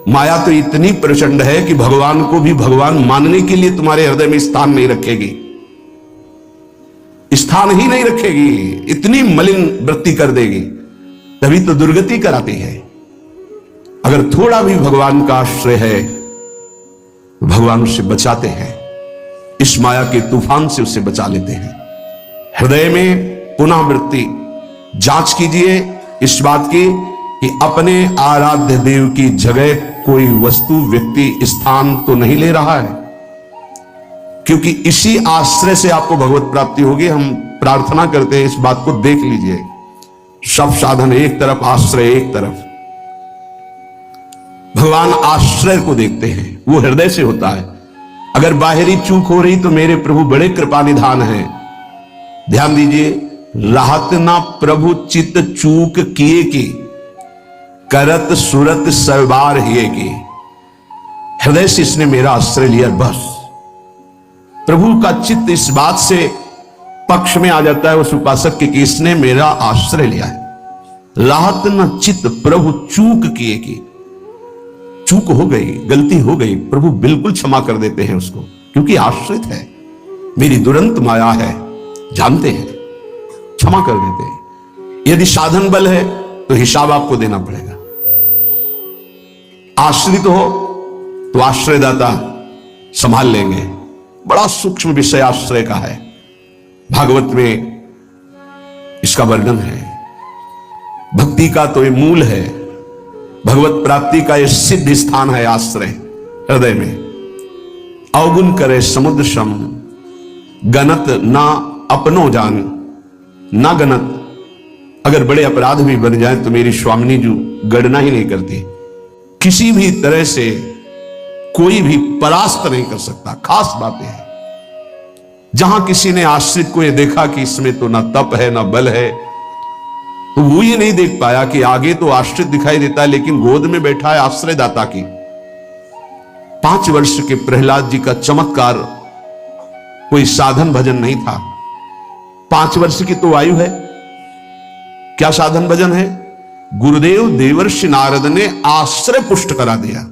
माया तो इतनी प्रचंड है कि भगवान को भी भगवान मानने के लिए तुम्हारे हृदय में स्थान नहीं रखेगी, स्थान ही नहीं रखेगी, इतनी मलिन वृत्ति कर देगी, तभी तो दुर्गति कराती है। अगर थोड़ा भी भगवान का आश्रय है, भगवान उसे बचाते हैं, इस माया के तूफान से उसे बचा लेते हैं। हृदय में पुनः वृत्ति जांच कीजिए इस बात की कि अपने आराध्य देव की जगह कोई वस्तु, व्यक्ति, स्थान तो नहीं ले रहा है, क्योंकि इसी आश्रय से आपको भगवत प्राप्ति होगी। हम प्रार्थना करते हैं, इस बात को देख लीजिए। सब साधन एक तरफ, आश्रय एक तरफ। भगवान आश्रय को देखते हैं, वो हृदय से होता है। अगर बाहरी चूक हो रही तो मेरे प्रभु बड़े कृपा निधान हैं। ध्यान दीजिए, राहत ना प्रभु चित चूक किए की, करत सुरत सरबार हिए की। हृदय से इसने मेरा आश्रय लिया, बस प्रभु का चित्त इस बात से पक्ष में आ जाता है उस उपासक के कि इसने मेरा आश्रय लिया है। राहत न चित्त प्रभु चूक किए की, चूक हो गई, गलती हो गई, प्रभु बिल्कुल क्षमा कर देते हैं उसको, क्योंकि आश्रित है, मेरी दुरंत माया है, जानते हैं, क्षमा कर देते हैं। यदि साधन बल है तो हिसाब आपको देना पड़ेगा। आश्रित हो तो आश्रयदाता संभाल लेंगे। बड़ा सूक्ष्म विषय आश्रय का है, भागवत में इसका वर्णन है। भक्ति का तो ये मूल है, भगवत प्राप्ति का ये सिद्ध स्थान है आश्रय, हृदय में। अवगुण करे समुद्र सम, गणत ना अपनो जान, ना गणत। अगर बड़े अपराध भी बन जाए तो मेरी स्वामिनी जी गणना ही नहीं करती। किसी भी तरह से कोई भी परास्त नहीं कर सकता। खास बातें हैं। जहां किसी ने आश्रित को यह देखा कि इसमें तो ना तप है ना बल है, तो वो ये नहीं देख पाया कि आगे तो आश्रित दिखाई देता है, लेकिन गोद में बैठा है आश्रयदाता की। 5 वर्ष के प्रहलाद जी का चमत्कार कोई साधन भजन नहीं था। 5 वर्ष की तो आयु है, क्या साधन भजन है? गुरुदेव देवर्षि नारद ने आश्रय पुष्ट करा दिया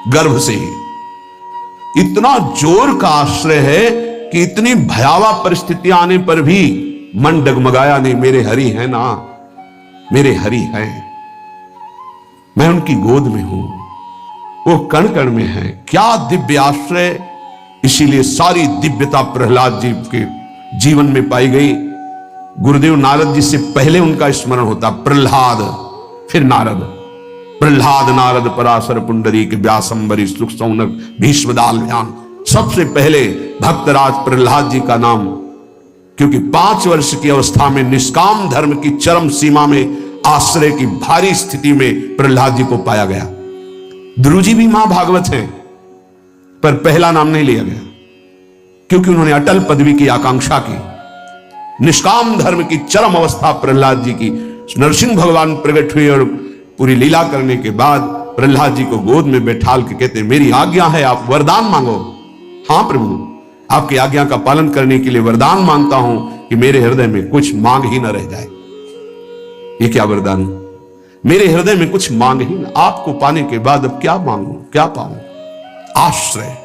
गर्भ से ही। इतना जोर का आश्रय है कि इतनी भयावह परिस्थितियां आने पर भी मन डगमगाया नहीं। मेरे हरि है ना, मेरे हरि हैं, मैं उनकी गोद में हूं, वो कण कण में है। क्या दिव्य आश्रय! इसीलिए सारी दिव्यता प्रहलाद जी के जीवन में पाई गई। गुरुदेव नारद जी से पहले उनका स्मरण होता, प्रहलाद फिर नारद। प्रहलाद नारद पराशर पुंडरीक व्यासंबरी सुख सौनक भीष्मदाल ध्यान। सबसे पहले भक्तराज प्रहलाद जी का नाम, क्योंकि 5 वर्ष की अवस्था में निष्काम धर्म की चरम सीमा में आश्रय की भारी स्थिति में प्रहलाद जी को पाया गया। ध्रुव जी भी मां भागवत हैं, पर पहला नाम नहीं लिया गया, क्योंकि उन्होंने अटल पदवी की आकांक्षा की। निष्काम धर्म की चरम अवस्था प्रहलाद जी की, नरसिंह भगवान प्रकट हुए और पूरी लीला करने के बाद प्रहलाद जी को गोद में बैठाल के कहते, मेरी आज्ञा है, आप वरदान मांगो। हाँ प्रभु, आपकी आज्ञा का पालन करने के लिए वरदान मांगता हूं कि मेरे हृदय में कुछ मांग ही न रह जाए। ये क्या वरदान? मेरे हृदय में कुछ मांग ही न, आपको पाने के बाद अब क्या मांगू, क्या पाऊं? आश्रय,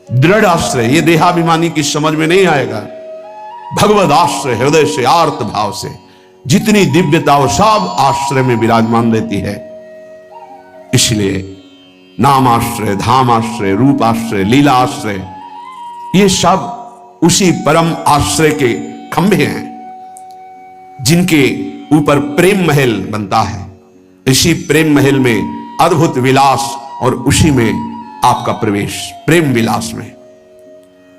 दृढ़ आश्रय। ये देहाभिमानी की समझ में नहीं आएगा। भगवद आश्रय, हृदय से आर्त भाव से जितनी दिव्यता वो सब आश्रय में विराजमान रहती है। इसलिए नाम आश्रय, धाम आश्रय, रूप आश्रय, लीला आश्रय, ये सब उसी परम आश्रय के खंभे हैं जिनके ऊपर प्रेम महल बनता है। इसी प्रेम महल में अद्भुत विलास और उसी में आपका प्रवेश, प्रेम विलास में।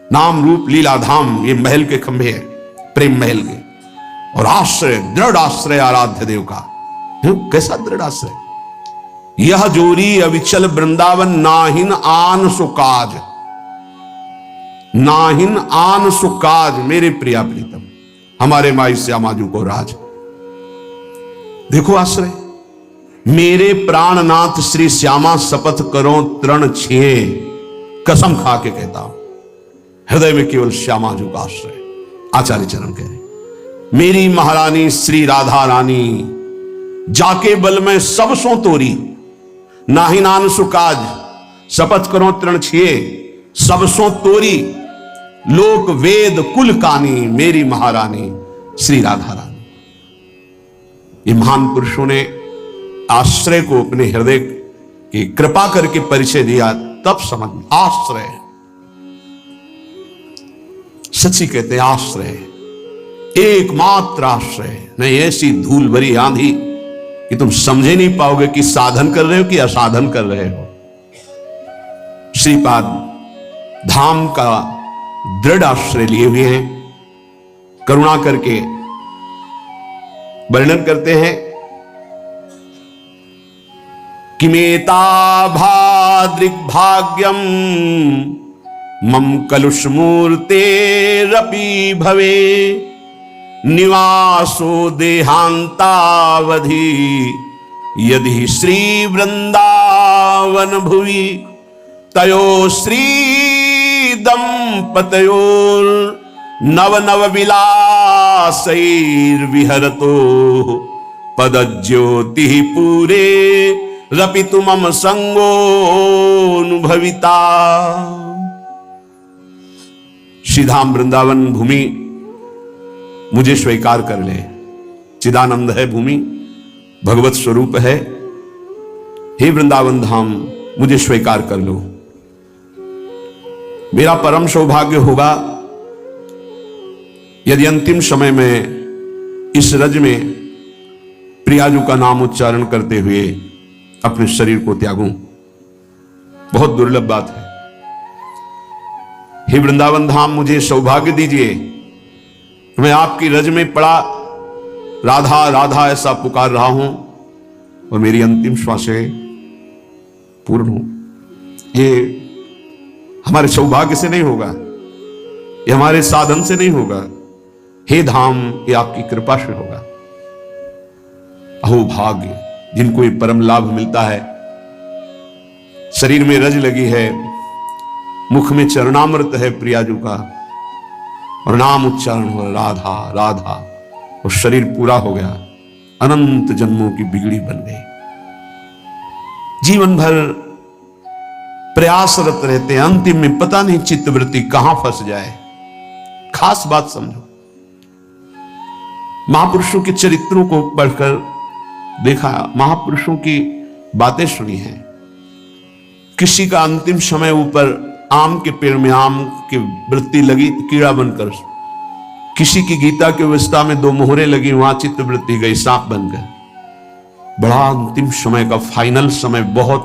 नाम रूप लीला धाम, ये महल के खंभे हैं, प्रेम महल के। और आश्रय, दृढ़ आश्रय आराध्य देव का। कैसा दृढ़ आश्रय? यह जोरी अविचल वृंदावन, नाहिन आन सुकाज, नाहिन आन सुकाज। मेरे प्रिया प्रीतम, हमारे माई श्यामाजू को राज। देखो आश्रय, मेरे प्राणनाथ श्री श्यामा शपथ करो तृण छिए, कसम खा के कहता हूं, हृदय में केवल श्यामाजू का आश्रय। आचार्य चरण कह रहे, मेरी महारानी श्री राधा रानी, जाके बल में सब सो तोरी, नाही नान सुकाज, शपथ करो तृण छिए, सबसों तोरी, लोक वेद कुल कानी, मेरी महारानी श्री राधा रानी। ये महान पुरुषों ने आश्रय को अपने हृदय की कृपा करके परिचय दिया, तब समझ में आश्रय सच्ची कहते हैं, आश्रय एकमात्र आश्रय नहीं। ऐसी धूल भरी आंधी कि तुम समझे नहीं पाओगे कि साधन कर रहे हो कि असाधन कर रहे हो। श्रीपाद धाम का दृढ़ आश्रय लिए हुए हैं। करुणा करके वर्णन करते हैं कि मेता भाद्रिग्भाग्यम मम कलुषमूर्तेरपि भवे, निवासो देहांतावधि यदि श्री वृंदावन भुवि, तयो श्री दंपतयोर नव नव विलासैर्विहरतो पदज्योति पूरे रपितु मम संगोनुभविता। श्रीधाम वृंदावन भूमि मुझे स्वीकार कर ले। चिदानंद है भूमि, भगवत स्वरूप है। हे वृंदावन धाम मुझे स्वीकार कर लो। मेरा परम सौभाग्य होगा यदि अंतिम समय में इस रज में प्रियाजू का नाम उच्चारण करते हुए अपने शरीर को त्यागूं। बहुत दुर्लभ बात है। हे वृंदावन धाम मुझे सौभाग्य दीजिए, मैं आपकी रज में पड़ा राधा राधा ऐसा पुकार रहा हूं और मेरी अंतिम श्वासें पूर्ण हो। ये हमारे सौभाग्य से नहीं होगा, ये हमारे साधन से नहीं होगा। हे धाम, ये आपकी कृपा से होगा। अहो भाग्य जिनको ये परम लाभ मिलता है। शरीर में रज लगी है, मुख में चरणामृत है प्रियाजू का, और नाम उच्चारण हो राधा राधा, और शरीर पूरा हो गया। अनंत जन्मों की बिगड़ी बन गई। जीवन भर प्रयासरत रहते हैं, अंतिम में पता नहीं चित्तवृत्ति कहां फंस जाए। खास बात समझो, महापुरुषों के चरित्रों को पढ़कर देखा, महापुरुषों की बातें सुनी हैं। किसी का अंतिम समय ऊपर आम के पेड़ में आम की वृत्ति लगी, कीड़ा बनकर। किसी की गीता की अवस्था में 2 मोहरें लगी, वहां चित्तवृत्ति गई, सांप बनकर। बड़ा अंतिम समय का फाइनल समय बहुत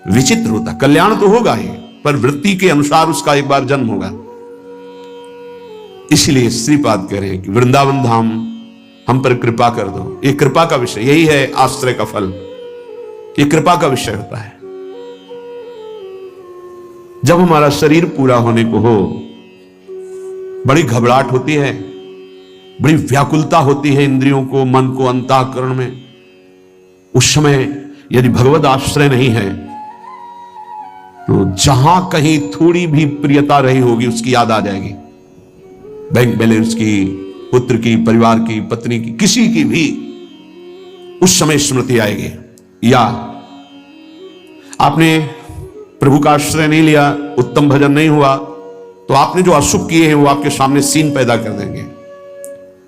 विचित्र होता। कल्याण तो होगा ही, पर वृत्ति के अनुसार उसका एक बार जन्म होगा। इसलिए श्रीपाद कह रहे हैं कि वृंदावन धाम हम पर कृपा कर दो। ये कृपा का विषय, यही है आश्रय का फल। ये कृपा का विषय होता है। जब हमारा शरीर पूरा होने को हो, बड़ी घबराहट होती है, बड़ी व्याकुलता होती है इंद्रियों को, मन को, अंतःकरण में। उस समय यदि भगवत आश्रय नहीं है तो जहां कहीं थोड़ी भी प्रियता रही होगी उसकी याद आ जाएगी। बैंक बैलेंस की, पुत्र की, परिवार की, पत्नी की, किसी की भी उस समय स्मृति आएगी। या आपने प्रभु का आश्रय नहीं लिया, उत्तम भजन नहीं हुआ, तो आपने जो अशुभ किए हैं वो आपके सामने सीन पैदा कर देंगे।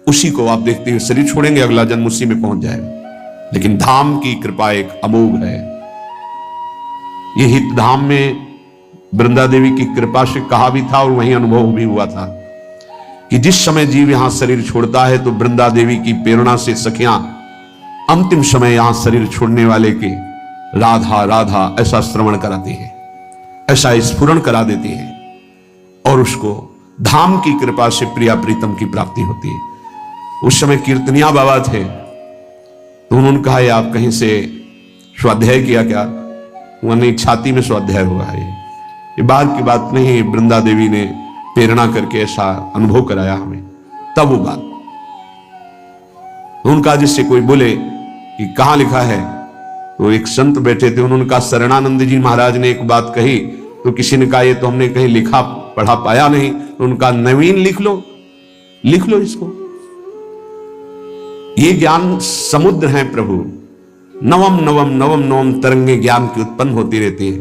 उसी को आप देखते हुए शरीर छोड़ेंगे, अगला जन्म उसी में पहुंच जाएगा। लेकिन धाम की कृपा एक अमोघ है। ये हित धाम में वृंदा देवी की कृपा से कहा भी था और वहीं अनुभव भी हुआ था कि जिस समय जीव यहां शरीर छोड़ता है तो वृंदा देवी की प्रेरणा से सखियां अंतिम समय यहां शरीर छोड़ने वाले के राधा राधा ऐसा श्रवण कराती है, ऐसा स्फुरण करा देती है, और उसको धाम की कृपा से प्रिया प्रीतम की प्राप्ति होती है। उस समय कीर्तनिया बाबा थे, तो उन्होंने कहा ये आप कहीं से स्वाध्याय किया क्या? उन्हें छाती में स्वाध्याय हुआ है। ये बाहर की बात नहीं, वृंदा देवी ने प्रेरणा करके ऐसा अनुभव कराया हमें, तब वो बात। तो उनका जिससे कोई बोले कि कहां लिखा है, तो एक संत बैठे थे, उन्होंने कहा शरणानंद जी महाराज ने एक बात कही, तो किसी ने कहा ये तो हमने कहीं लिखा पढ़ा पाया नहीं, तो उनका नवीन लिख लो इसको। ये ज्ञान समुद्र है प्रभु, नवम नवम नवम नवम तरंगे ज्ञान की उत्पन्न होती रहती है,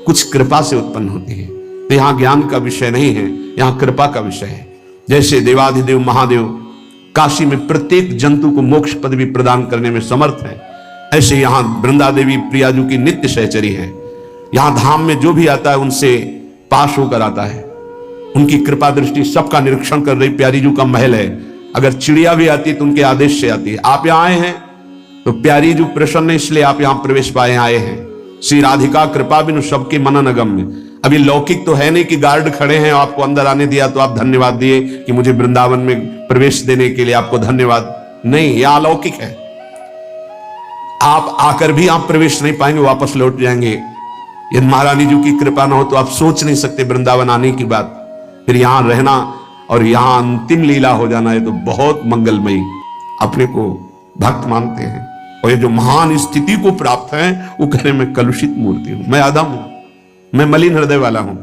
कुछ कृपा से उत्पन्न होती है। तो यहां ज्ञान का विषय नहीं है, यहां कृपा का विषय है। जैसे देवाधिदेव महादेव काशी में प्रत्येक जंतु को मोक्ष पदवी प्रदान करने में समर्थ है, ऐसे यहां वृंदा देवी प्रियाजू की नित्य सहचरी है। यहां धाम में जो भी आता है उनसे पास होकर आता है। उनकी कृपा दृष्टि सबका निरीक्षण कर रही प्यारी जू का महल है। अगर चिड़िया भी आती है तो उनके आदेश से आती है। आप यहां आए हैं तो प्यारी जू प्रसन्न है, इसलिए आप यहां प्रवेश पाए आए हैं। श्री राधिका कृपा बिनु सबके मनन अगम्य। अभी लौकिक तो है नहीं कि गार्ड खड़े हैं आपको अंदर आने दिया तो आप धन्यवाद दिए कि मुझे वृंदावन में प्रवेश देने के लिए आपको धन्यवाद। नहीं, यह अलौकिक है। आप आकर भी आप प्रवेश नहीं पाएंगे, वापस लौट जाएंगे। यदि महारानी जी की कृपा ना हो तो आप सोच नहीं सकते वृंदावन आने की बात। फिर यहां रहना और यहां अंतिम लीला हो जाना है तो बहुत मंगलमयी। अपने को भक्त मानते हैं और ये जो महान स्थिति को प्राप्त है वो कह रहे मैं कलुषित मूर्ति हूं, मैं आदम हूं, मैं मलिन हृदय वाला हूं।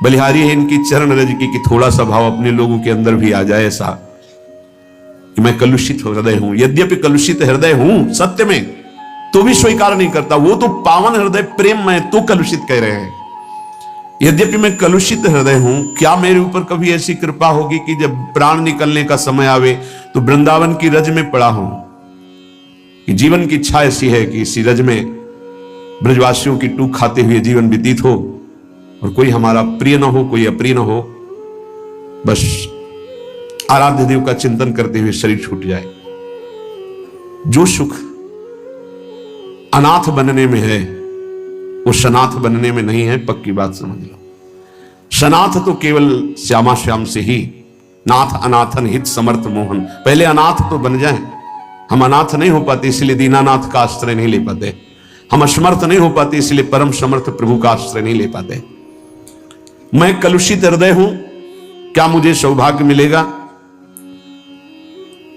बलिहारी है इनकी चरण रज की कि थोड़ा सा भाव अपने लोगों के अंदर भी आ जाए ऐसा कि मैं कलुषित हृदय हूं। यद्यपि कलुषित हृदय हूं सत्य में, तो भी स्वीकार नहीं करता। वो तो पावन हृदय प्रेम में तो कलुषित कह रहे हैं। यद्यपि मैं कलुषित हृदय हूं, क्या मेरे ऊपर कभी ऐसी कृपा होगी कि जब प्राण निकलने का समय आवे तो वृंदावन की रज में पड़ा हूं? कि जीवन की इच्छा ऐसी है कि इसी रज में ब्रजवासियों की टूक खाते हुए जीवन व्यतीत हो और कोई हमारा प्रिय न हो, कोई अप्रिय न हो, बस आराध्य देव का चिंतन करते हुए शरीर छूट जाए। जो सुख अनाथ बनने में है वो सनाथ बनने में नहीं है, पक्की बात समझ लो। सनाथ तो केवल श्यामा श्याम से ही, नाथ अनाथन हित समर्थ मोहन। पहले अनाथ तो बन जाएं। हम अनाथ नहीं हो पाते इसलिए दीनानाथ का आश्रय नहीं ले पाते। हम असमर्थ नहीं हो पाते इसलिए परम समर्थ प्रभु का आश्रय नहीं ले पाते। मैं कलुषित हृदय हूं, क्या मुझे सौभाग्य मिलेगा?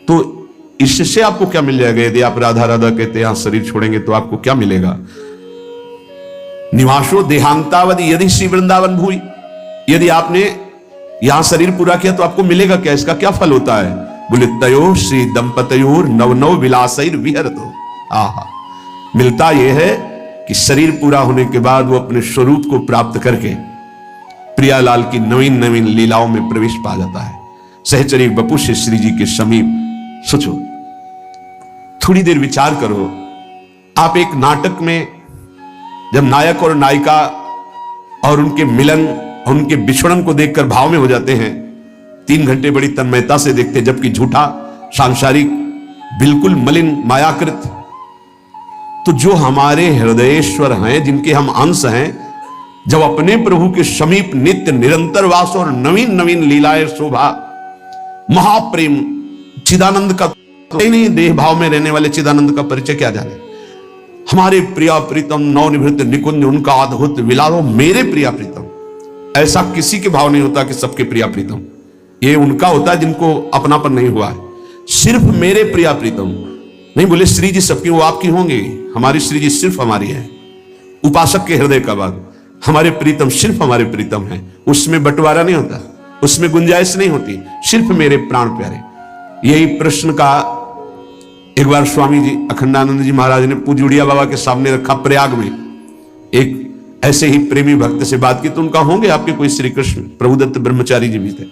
तो इससे आपको क्या मिल जाएगा? यदि आप राधा राधा कहते यहां शरीर छोड़ेंगे तो आपको क्या मिलेगा? निवासो देहांतावधि यदि श्री वृंदावन भूई। यदि आपने यहां शरीर पूरा किया तो आपको मिलेगा क्या? इसका क्या फल होता है? बोले तयो श्री दंपतयोर नव नव विलासैर विहरतो। आहा, मिलता यह है कि शरीर पूरा होने के बाद वो अपने स्वरूप को प्राप्त करके प्रियालाल की नवीन नवीन लीलाओं में प्रवेश पा जाता है। सहचरी बपू से श्री जी के समीप। सोचो, थोड़ी देर विचार करो। आप एक नाटक में जब नायक और नायिका और उनके मिलन और उनके बिछड़न को देखकर भाव में हो जाते हैं, 3 घंटे बड़ी तन्मयता से देखते हैं, जबकि झूठा सांसारिक बिल्कुल मलिन मायाकृत। तो जो हमारे हृदयेश्वर हैं, जिनके हम अंश हैं, जब अपने प्रभु के समीप नित्य निरंतर वास और नवीन नवीन लीलाएं शोभा, महाप्रेम चिदानंद का नहीं, देह भाव में रहने वाले चिदानंद का परिचय क्या जाने। हमारे प्रिया प्रीतम नवनिभृत निकुंज उनका अद्भुत विलासो मेरे प्रिया प्रीतम। ऐसा किसी के भाव नहीं होता कि सबके प्रिया प्रीतम, ये उनका होता है जिनको अपनापन नहीं हुआ है। सिर्फ मेरे प्रिया प्रीतम नहीं बोले श्री जी सबकी, वो आपकी होंगे। हमारी श्री जी सिर्फ हमारी है। उपासक के हृदय का बात, हमारे प्रीतम सिर्फ हमारे प्रीतम है, उसमें बंटवारा नहीं होता, उसमें गुंजाइश नहीं होती, सिर्फ मेरे प्राण प्यारे। यही प्रश्न का एक बार स्वामी जी अखंडानंद जी महाराज ने पूज्य उड़िया बाबा के सामने रखा। प्रयाग में एक ऐसे ही प्रेमी भक्त से बात की तो उनका होंगे आपके कोई श्री कृष्ण? प्रभुदत्त ब्रह्मचारी जी भी थे।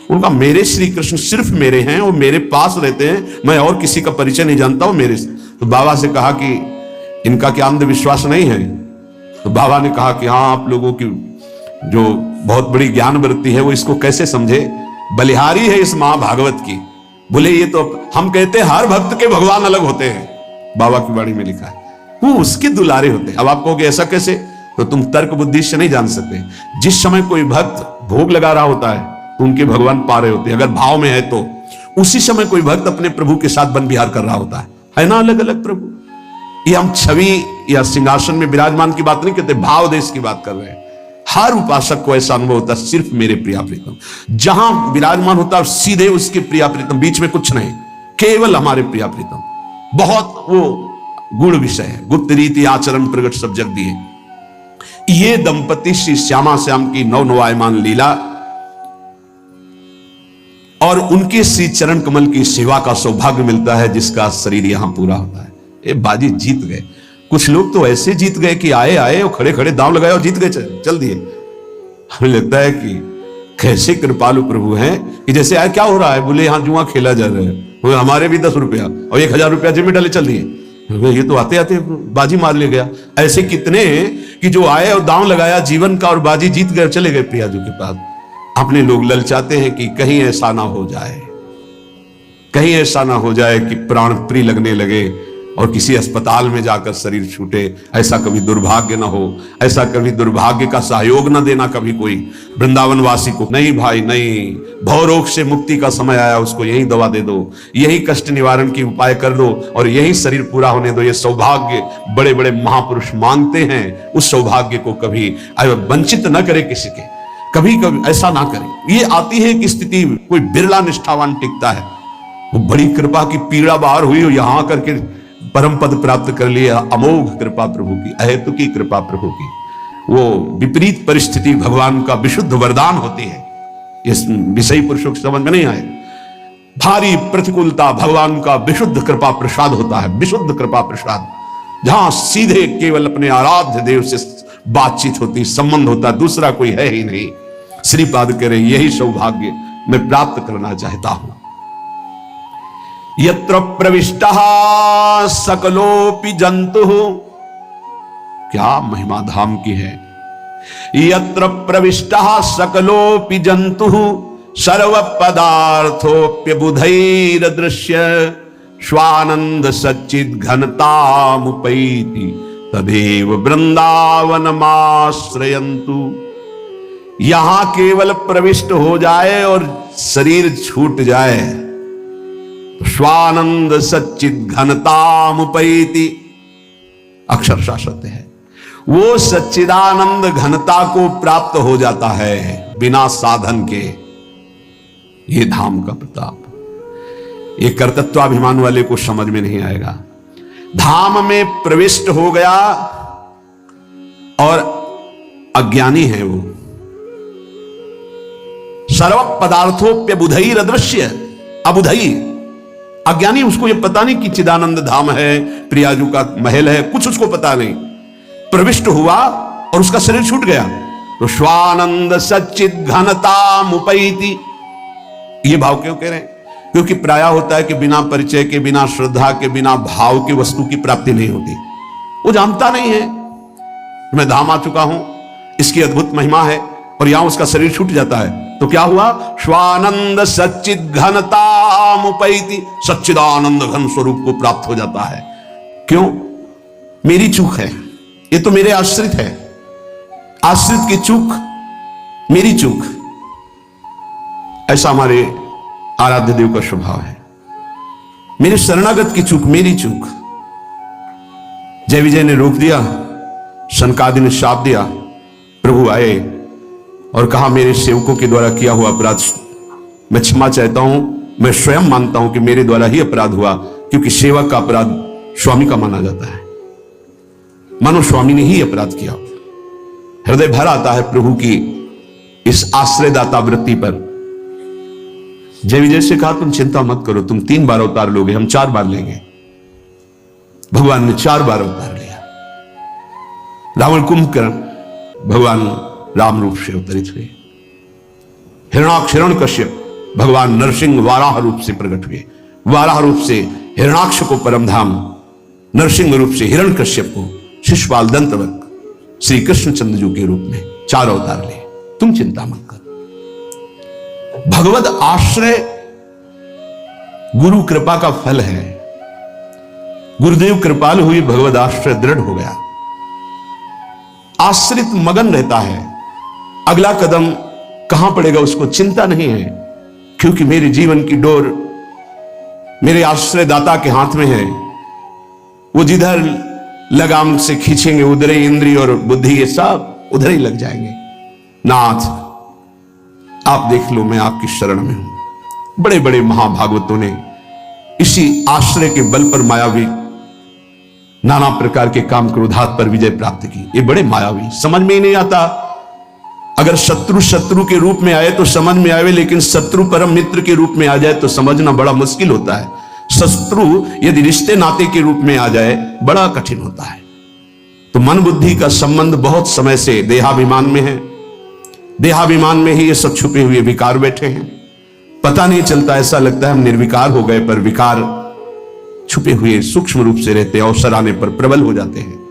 उनका मेरे श्री कृष्ण सिर्फ मेरे हैं, वो मेरे पास रहते हैं, मैं और किसी का परिचय नहीं जानता हूं मेरे से। तो बाबा से कहा कि इनका क्या अंधविश्वास नहीं है? तो बाबा ने कहा कि हाँ, आप लोगों की जो बहुत बड़ी ज्ञान वृत्ति है वो इसको कैसे समझे? बलिहारी है इस महाभागवत की। बोले ये तो हम कहते हैं हर भक्त के भगवान अलग होते हैं, बाबा की वाणी में लिखा है, वो उसके दुलारे होते हैं। अब आप कहोगे ऐसा कैसे? तो तुम तर्क बुद्धि से नहीं जान सकते। जिस समय कोई भक्त भोग लगा रहा होता है तो उनके भगवान पा रहे होते हैं, अगर भाव में है तो। उसी समय कोई भक्त अपने प्रभु के साथ वन विहार कर रहा होता है ना, अलग अलग प्रभु। ये हम छवि या सिंहासन में विराजमान की बात नहीं करते, भाव देश की बात कर रहे हैं। हर उपासक को ऐसा अनुभव होता है, सिर्फ मेरे प्रिया प्रीतम। जहां विराजमान होता है सीधे उसके प्रिया प्रीतम, बीच में कुछ नहीं, केवल हमारे प्रिया प्रीतम। बहुत वो गुण विषय है, गुप्त रीति आचरण प्रगट सब जग दिए। ये दंपति श्री श्यामा श्याम की नवनवायमान लीला और उनके श्री चरण कमल की सेवा का सौभाग्य मिलता है, जिसका शरीर यहां पूरा होता है। ये बाजी जीत गए। कुछ लोग तो ऐसे जीत गए कि आए आए और खड़े खड़े दांव लगाए और जीत गए, चल दिए। हमें लगता है कि कैसे कृपालु प्रभु हैं कि जैसे आए क्या हो रहा है, बोले यहाँ जुआ खेला जा रहा है, हमारे भी 10 रुपया और 1000 रुपया जेब में डाले चल दिए। ये तो आते आते बाजी मार ले गया। ऐसे कितने हैं कि जो आए और दांव लगाया जीवन का और बाजी जीत गए चले गए प्रियाजू के पास। अपने लोग ललचाते हैं कि कहीं ऐसा ना हो जाए, कहीं ऐसा ना हो जाए कि प्राण प्रिय लगने लगे और किसी अस्पताल में जाकर शरीर छूटे। ऐसा कभी दुर्भाग्य ना हो, ऐसा कभी दुर्भाग्य का सहयोग ना देना कभी कोई वृंदावन वासी को। नहीं भाई नहीं, भवरोग से मुक्ति का समय आया, उसको यही दवा दे दो, यही कष्ट निवारण की उपाय कर दो और यही शरीर पूरा होने दो। ये सौभाग्य बड़े बड़े महापुरुष मांगते हैं, उस सौभाग्य को कभी वंचित न करे किसी के, कभी कभी ऐसा ना करे। ये आती है कि स्थिति कोई बिरला निष्ठावान टिकता है, वो बड़ी कृपा की पीड़ा बाहर हुई और यहां करके परम पद प्राप्त कर लिया। अमोघ कृपा प्रभु की, अहेतु की कृपा प्रभु की। वो विपरीत परिस्थिति भगवान का विशुद्ध वरदान होती है। इस विषयी पुरुषों की समझ में नहीं आए। भारी प्रतिकूलता भगवान का विशुद्ध कृपा प्रसाद होता है, विशुद्ध कृपा प्रसाद, जहां सीधे केवल अपने आराध्य देव से बातचीत होती, संबंध होता, दूसरा कोई है ही नहीं। श्रीपाद कह रहे यही सौभाग्य मैं प्राप्त करना चाहता हूं। यत्र प्रविष्टः सकलोपि जंतुः, क्या महिमा धाम की है। यत्र प्रविष्टः सकलोपि जंतुः सर्व पदार्थोप्यबुधैरदृश्य स्वानंद सच्चिद घनतामुपैति तदेव वृंदावनमाश्रयन्तु। यहां केवल प्रविष्ट हो जाए और शरीर छूट जाए, स्वानंद सच्चिद घनतामुपैति, अक्षरशः सत्य है, वो सच्चिदानंद घनता को प्राप्त हो जाता है बिना साधन के। ये धाम का प्रताप, ये कर्तृत्वाभिमान वाले को समझ में नहीं आएगा। धाम में प्रविष्ट हो गया और अज्ञानी है वो। सर्व पदार्थोप्यबुधैर अदृश्य, अबुधई अज्ञानी, उसको ये पता नहीं कि चिदानंद धाम है, प्रियाजू का महल है, कुछ उसको पता नहीं। प्रविष्ट हुआ और उसका शरीर छूट गया तो स्वानंद सच्चिद घनतामुपैति। ये भाव क्यों कह रहे हैं? क्योंकि प्राय होता है कि बिना परिचय के, बिना श्रद्धा के, बिना भाव के वस्तु की प्राप्ति नहीं होती। वो जानता नहीं है मैं धाम आ चुका हूं, इसकी अद्भुत महिमा है, और यहां उसका शरीर छूट जाता है तो क्या हुआ? स्वानंद सच्चिद घनतामुपैति, सच्चिदानंद घन स्वरूप को प्राप्त हो जाता है। क्यों? मेरी चूक है, ये तो मेरे आश्रित है, आश्रित की चूक, मेरी चूक। ऐसा हमारे आराध्य देव का स्वभाव है। मेरे शरणागत की चूक, मेरी चूक। जय विजय ने रोक दिया, सनकादि ने शाप दिया, प्रभु आए और कहा मेरे सेवकों के द्वारा किया हुआ अपराध मैं क्षमा चाहता हूं। मैं स्वयं मानता हूं कि मेरे द्वारा ही अपराध हुआ, क्योंकि सेवक का अपराध स्वामी का माना जाता है। मानो स्वामी ने ही अपराध किया। हृदय भर आता है प्रभु की इस आश्रयदाता वृत्ति पर। जय विजय से कहा तुम चिंता मत करो, तुम 3 बार अवतार लोगे, हम 4 बार लेंगे। भगवान ने 4 बार अवतार लिया। रावण कुंभकर्ण भगवान राम रूप से अवतरित हुए। हिरणाक्ष हिरण्यकश्यप भगवान नरसिंह वाराह रूप से प्रकट हुए। वाराह रूप से हिरणाक्ष को परमधाम, नरसिंह रूप से हिरण्यकश्यप को शिशुपाल दंतवत श्री कृष्णचंद्र जी के रूप में 4 अवतार लिए। तुम चिंता मत करो। भगवद आश्रय गुरु कृपा का फल है। गुरुदेव कृपाल हुई, भगवद आश्रय दृढ़ हो गया। आश्रित मगन रहता है, अगला कदम कहां पड़ेगा उसको चिंता नहीं है, क्योंकि मेरे जीवन की डोर मेरे आश्रयदाता के हाथ में है। वो जिधर लगाम से खींचेंगे उधर ही इंद्रिय और बुद्धि ये सब उधर ही लग जाएंगे। नाथ आप देख लो, मैं आपकी शरण में हूं। बड़े बड़े महाभागवतों ने इसी आश्रय के बल पर मायावी नाना प्रकार के काम क्रोधात पर विजय प्राप्त की। ये बड़े मायावी, समझ में ही नहीं आता। अगर शत्रु शत्रु के रूप में आए तो समझ में आवे, लेकिन शत्रु परम मित्र के रूप में आ जाए तो समझना बड़ा मुश्किल होता है। शत्रु यदि रिश्ते नाते के रूप में आ जाए बड़ा कठिन होता है। तो मन बुद्धि का संबंध बहुत समय से देहाभिमान में है। देहाभिमान में ही ये सब छुपे हुए विकार बैठे हैं, पता नहीं चलता, ऐसा लगता है हम निर्विकार हो गए, पर विकार छुपे हुए सूक्ष्म रूप से रहते, अवसर आने पर प्रबल हो जाते हैं।